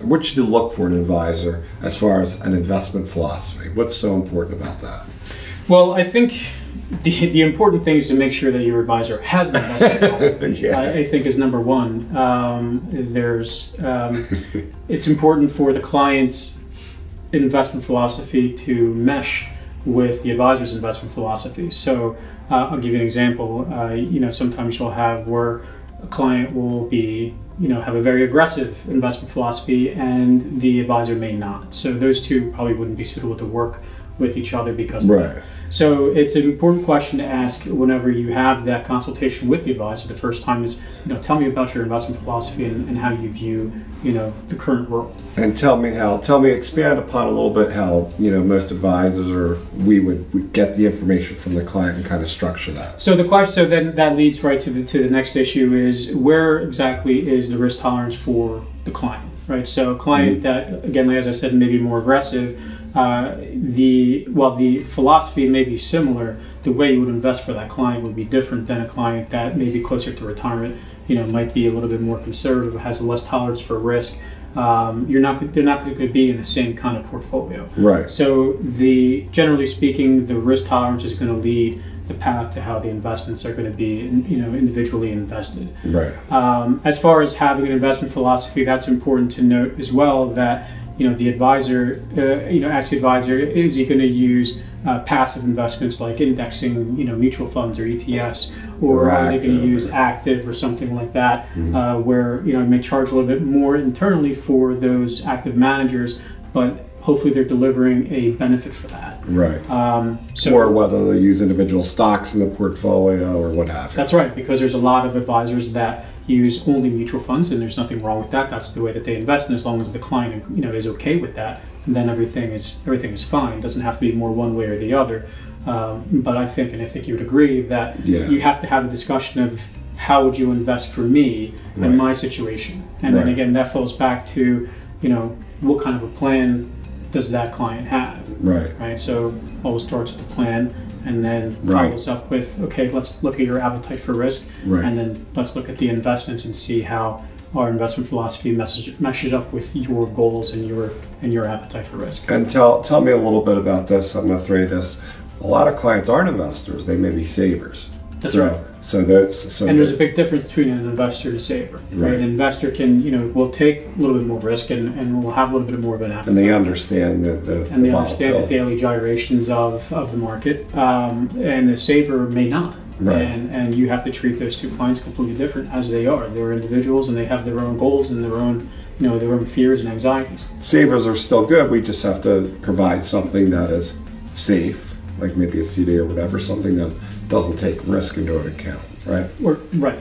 what should you look for in an advisor as far as an investment philosophy? What's so important about that? Well, I think the important thing is to make sure that your advisor has an investment philosophy. Yeah. I think is number one. It's important for the client's investment philosophy to mesh with the advisor's investment philosophy. So I'll give you an example. Sometimes you'll have where a client will be, have a very aggressive investment philosophy and the advisor may not. So those two probably wouldn't be suitable to work with each other because of Right. that. So it's an important question to ask whenever you have that consultation with the advisor the first time is, tell me about your investment philosophy and how you view, the current world. And expand upon a little bit how, most advisors we would get the information from the client and kind of structure that. So then that leads right to the next issue is where exactly is the risk tolerance for the client, right? So a client that, again, as I said, may be more aggressive, the philosophy may be similar, the way you would invest for that client would be different than a client that may be closer to retirement, might be a little bit more conservative, has less tolerance for risk. They're not going to be in the same kind of portfolio. Right. So generally speaking, the risk tolerance is going to lead the path to how the investments are going to be, individually invested. Right. As far as having an investment philosophy, that's important to note as well that the advisor, ask the advisor, is he going to use passive investments like indexing, mutual funds or ETFs, or are they going to use active or something like that, where it may charge a little bit more internally for those active managers, but hopefully they're delivering a benefit for that. Right. So, or whether they use individual stocks in the portfolio or what have you. That's right, because there's a lot of advisors that use only mutual funds, and there's nothing wrong with that. That's the way that they invest, and as long as the client, is okay with that, then everything is fine. It doesn't have to be more one way or the other. But I think you would agree that you have to have a discussion of how would you invest for me in my situation, and then again that falls back to what kind of a plan does that client have? Right. So always starts with the plan, and then follows up with, okay, let's look at your appetite for risk, and then let's look at the investments and see how our investment philosophy meshes up with your goals and your appetite for risk. And tell me a little bit about this. I'm going to throw you this. A lot of clients aren't investors; they may be savers. That's right. So there's a big difference between an investor and a saver. Right. An investor can, will take a little bit more risk and will have a little bit more of an appetite. And they understand the understand the daily gyrations of the market. And the saver may not. Right. And you have to treat those two clients completely different as they are. They're individuals and they have their own goals and their own fears and anxieties. Savers are still good. We just have to provide something that is safe, like maybe a CD or whatever, something that doesn't take risk into an account, right? Right.